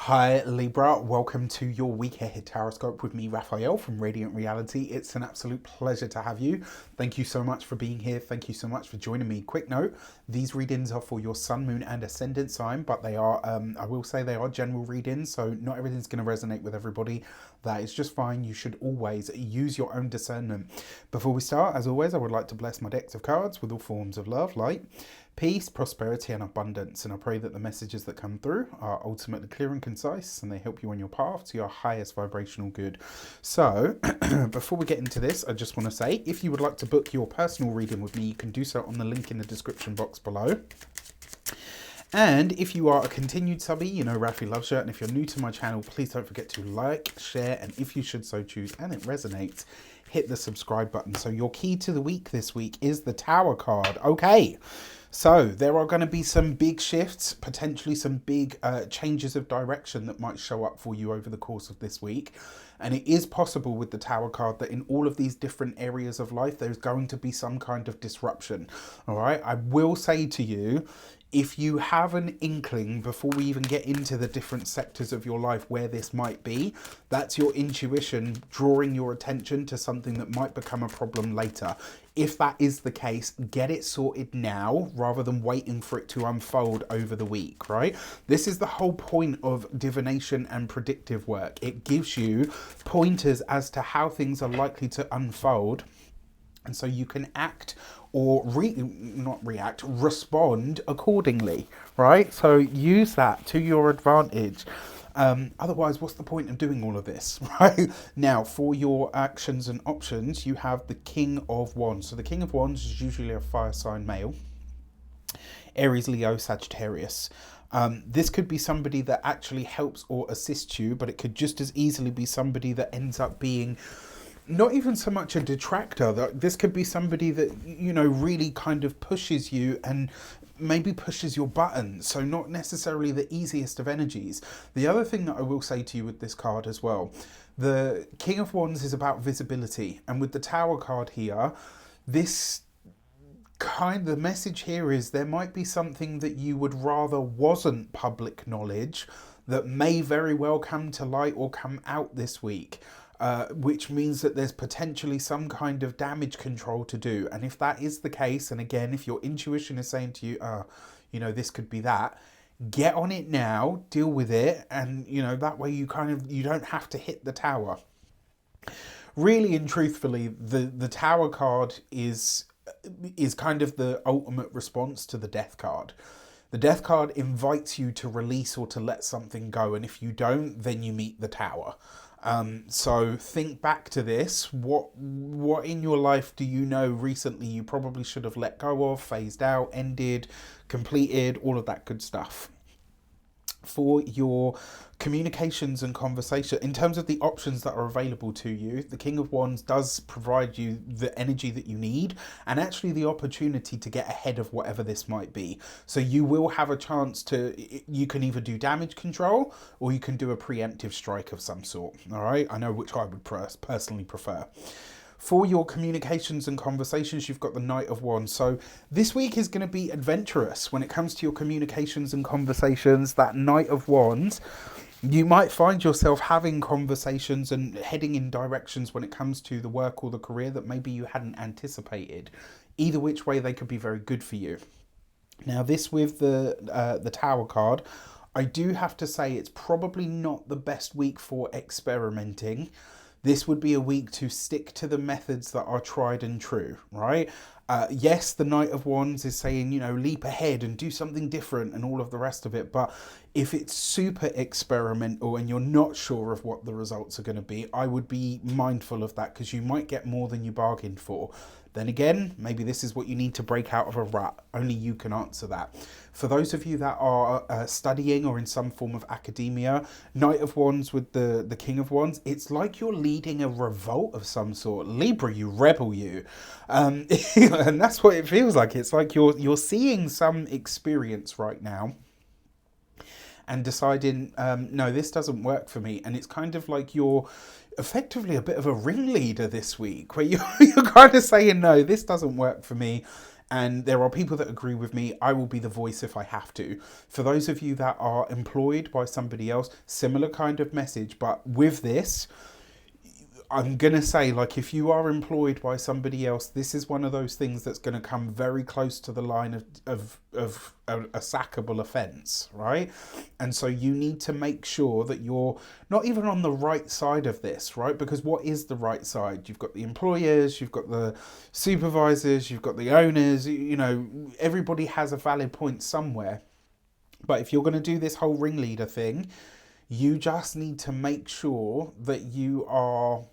Hi Libra, welcome to your week ahead horoscope with me, Raphael from Reydiant Reality. It's an absolute pleasure to have you. Thank you so much for being here. Thank you so much for joining me. Quick note, these readings are for your sun, moon and ascendant sign, but they are, I will say they are general readings, so not everything's going to resonate with everybody. That is just fine. You should always use your own discernment. Before we start, as always, I would like to bless my decks of cards with all forms of love, light, peace, prosperity and abundance, and I pray that the messages that come through are ultimately clear and concise and they help you on your path to your highest vibrational good. So before we get into this, I just want to say, if you would like to book your personal reading with me, you can do so on the link in the description box below. And if you are a continued subby, you know Rafi loves you. And if you're new to my channel, please don't forget to like, share, and if you should so choose and it resonates, hit the subscribe button. So your key to the week this week is the Tower card. Okay, so there are going to be some big shifts, potentially some big changes of direction that might show up for you over the course of this week. And it is possible with the Tower card that in all of these different areas of life, there's going to be some kind of disruption. All right, I will say to you, if you have an inkling before we even get into the different sectors of your life where this might be, that's your intuition drawing your attention to something that might become a problem later. If that is the case, get it sorted now rather than waiting for it to unfold over the week, right? This is the whole point of divination and predictive work. It gives you pointers as to how things are likely to unfold. And so you can act or respond accordingly, right? So use that to your advantage. Otherwise, what's the point of doing all of this, right? Now, for your actions and options, you have the King of Wands. So the King of Wands is usually a fire sign male. Aries, Leo, Sagittarius. This could be somebody that actually helps or assists you, but it could just as easily be somebody that ends up being not even so much a detractor. This could be somebody that, you know, really kind of pushes you and maybe pushes your buttons. So not necessarily the easiest of energies. The other thing that I will say to you with this card as well, the King of Wands is about visibility. And with the Tower card here, the message here is there might be something that you would rather wasn't public knowledge that may very well come to light or come out this week. Which means that there's potentially some kind of damage control to do. And if that is the case, and again, if your intuition is saying to you, you know, this could be that, get on it now, deal with it. And, you know, that way you don't have to hit the Tower. Really and truthfully, the Tower card is kind of the ultimate response to the Death card. The Death card invites you to release or to let something go. And if you don't, then you meet the Tower. So think back to this. What in your life do you know recently you probably should have let go of, phased out, ended, completed, all of that good stuff. For your communications and conversation, in terms of the options that are available to you, the King of Wands does provide you the energy that you need and actually the opportunity to get ahead of whatever this might be. So you will have a chance you can either do damage control or you can do a preemptive strike of some sort. All right, I know which I would personally prefer. For your communications and conversations, you've got the Knight of Wands. So this week is going to be adventurous when it comes to your communications and conversations. That Knight of Wands, you might find yourself having conversations and heading in directions when it comes to the work or the career that maybe you hadn't anticipated. Either which way, they could be very good for you. Now, this with the Tower card, I do have to say it's probably not the best week for experimenting. This would be a week to stick to the methods that are tried and true, right? Yes, the Knight of Wands is saying, you know, leap ahead and do something different and all of the rest of it. But if it's super experimental and you're not sure of what the results are going to be, I would be mindful of that because you might get more than you bargained for. Then again, maybe this is what you need to break out of a rut. Only you can answer that. For those of you that are studying or in some form of academia, Knight of Wands with the King of Wands, it's like you're leading a revolt of some sort. Libra, you rebel, you. And that's what it feels like. It's like you're seeing some experience right now and deciding, no, this doesn't work for me. And it's kind of like you're effectively a bit of a ringleader this week, where you're kind of saying, no, this doesn't work for me. And there are people that agree with me. I will be the voice if I have to. For those of you that are employed by somebody else, similar kind of message. But with this, I'm going to say, like, if you are employed by somebody else, this is one of those things that's going to come very close to the line of a sackable offence, right? And so you need to make sure that you're not even on the right side of this, right? Because what is the right side? You've got the employers, you've got the supervisors, you've got the owners, you know, everybody has a valid point somewhere. But if you're going to do this whole ringleader thing, you just need to make sure that you are...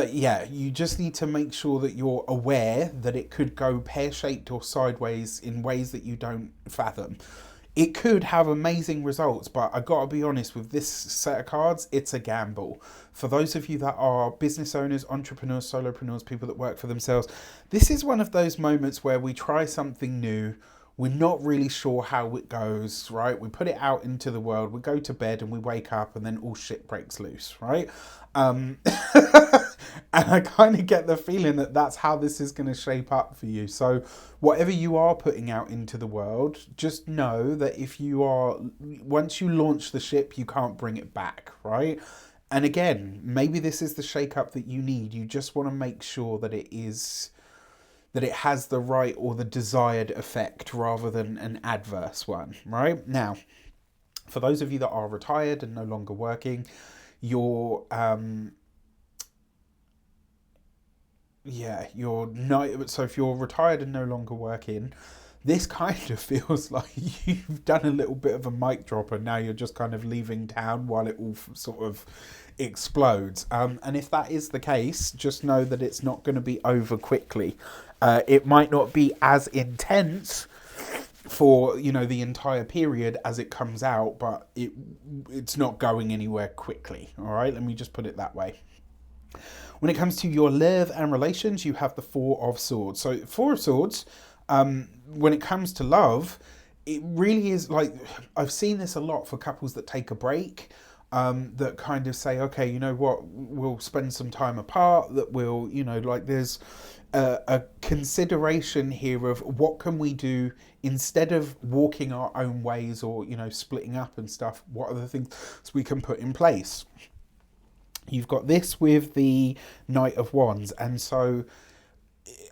you just need to make sure that you're aware that it could go pear-shaped or sideways in ways that you don't fathom. It could have amazing results, but I gotta be honest, with this set of cards, it's a gamble. For those of you that are business owners, entrepreneurs, solopreneurs, people that work for themselves, this is one of those moments where we try something new. We're not really sure how it goes, right? We put it out into the world, we go to bed and we wake up and then all shit breaks loose, right? And I kind of get the feeling that that's how this is going to shape up for you. So whatever you are putting out into the world, just know that if you are, once you launch the ship, you can't bring it back, right? And again, maybe this is the shake up that you need. You just want to make sure that it has the right or the desired effect rather than an adverse one, right? Now, for those of you that are retired and no longer working, you're so if you're retired and no longer working, this kind of feels like you've done a little bit of a mic drop and now you're just kind of leaving town while it all sort of explodes. And if that is the case, just know that it's not going to be over quickly. It might not be as intense for, you know, the entire period as it comes out, but it's not going anywhere quickly. All right, let me just put it that way. When it comes to your love and relations, you have the Four of Swords. So Four of Swords, when it comes to love, it really is like, I've seen this a lot for couples that take a break, that kind of say, okay, you know what, we'll spend some time apart, that we'll, you know, like there's a consideration here of what can we do instead of walking our own ways or, you know, splitting up and stuff. What are the things we can put in place? You've got this with the Knight of Wands, and so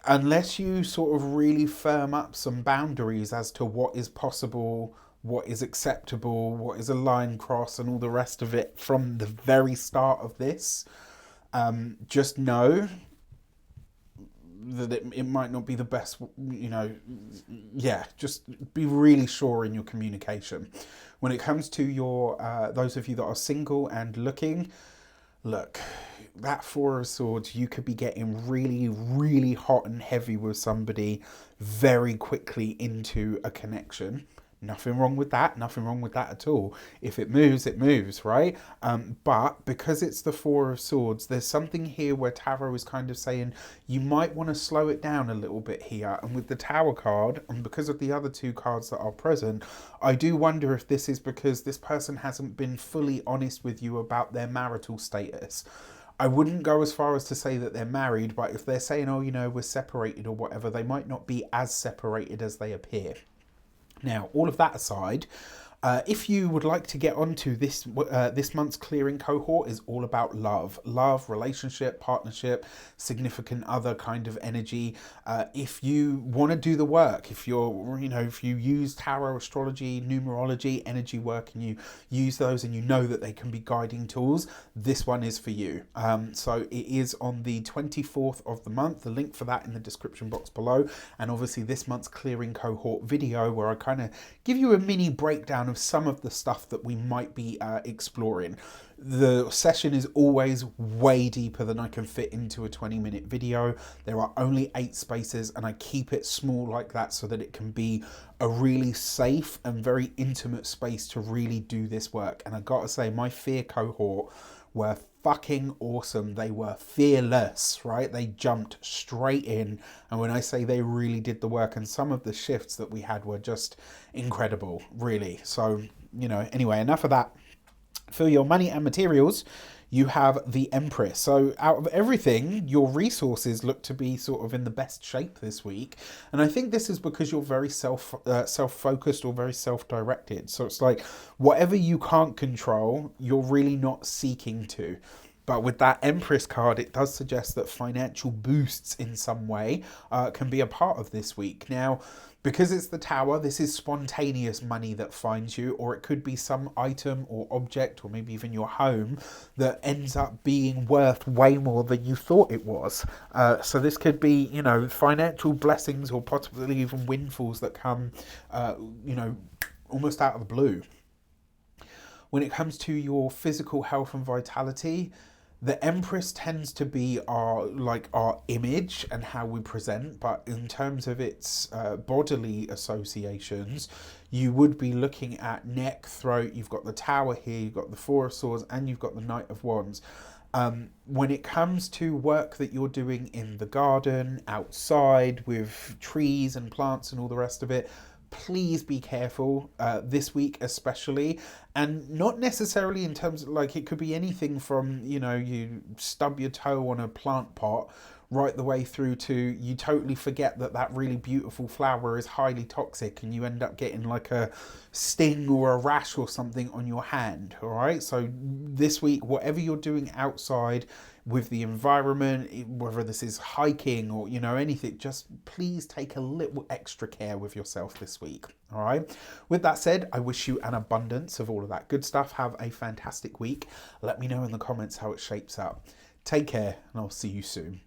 unless you sort of really firm up some boundaries as to what is possible, what is acceptable, what is a line cross and all the rest of it from the very start of this, just know that it might not be the best, you know, just be really sure in your communication. When it comes to your, those of you that are single and looking, look, that Four of Swords, you could be getting really, really hot and heavy with somebody very quickly into a connection. Nothing wrong with that. Nothing wrong with that at all. If it moves, right? But because it's the Four of Swords, there's something here where Tarot is kind of saying you might want to slow it down a little bit here. And with the Tower card, and because of the other two cards that are present, I do wonder if this is because this person hasn't been fully honest with you about their marital status. I wouldn't go as far as to say that they're married, but if they're saying, oh, you know, we're separated or whatever, they might not be as separated as they appear. Now, all of that aside, if you would like to get onto this, this month's clearing cohort is all about love, relationship, partnership, significant other kind of energy. If you want to do the work, if you're, you know, if you use tarot, astrology, numerology, energy work, and you use those and you know that they can be guiding tools, this one is for you. So it is on the 24th of the month. The link for that in the description box below. And obviously this month's clearing cohort video where I kind of give you a mini breakdown of some of the stuff that we might be exploring. The session is always way deeper than I can fit into a 20-minute video. There are only 8 spaces and I keep it small like that so that it can be a really safe and very intimate space to really do this work. And I gotta say, my fear cohort were fucking awesome. They were fearless, right? They jumped straight in. And when I say they really did the work, and some of the shifts that we had were just incredible, really. So, you know, anyway, enough of that. For your money and materials, you have the Empress. So out of everything, your resources look to be sort of in the best shape this week. And I think this is because you're very self-focused or very self-directed. So it's like whatever you can't control, you're really not seeking to. But with that Empress card, it does suggest that financial boosts in some way can be a part of this week. Now, because it's the Tower, this is spontaneous money that finds you, or it could be some item or object, or maybe even your home, that ends up being worth way more than you thought it was. So this could be, you know, financial blessings or possibly even windfalls that come, you know, almost out of the blue. When it comes to your physical health and vitality, the Empress tends to be our image and how we present, but in terms of its bodily associations, you would be looking at neck, throat. You've got the Tower here, you've got the Four of Swords, and you've got the Knight of Wands. When it comes to work that you're doing in the garden, outside with trees and plants and all the rest of it, please be careful this week especially, and not necessarily in terms of, like, it could be anything from, you know, you stub your toe on a plant pot right the way through to you totally forget that that really beautiful flower is highly toxic and you end up getting like a sting or a rash or something on your hand. All right, so this week, whatever you're doing outside with the environment, whether this is hiking or, you know, anything, just please take a little extra care with yourself this week. All right, with that said, I wish you an abundance of all of that good stuff. Have a fantastic week. Let me know in the comments how it shapes up. Take care, and I'll see you soon.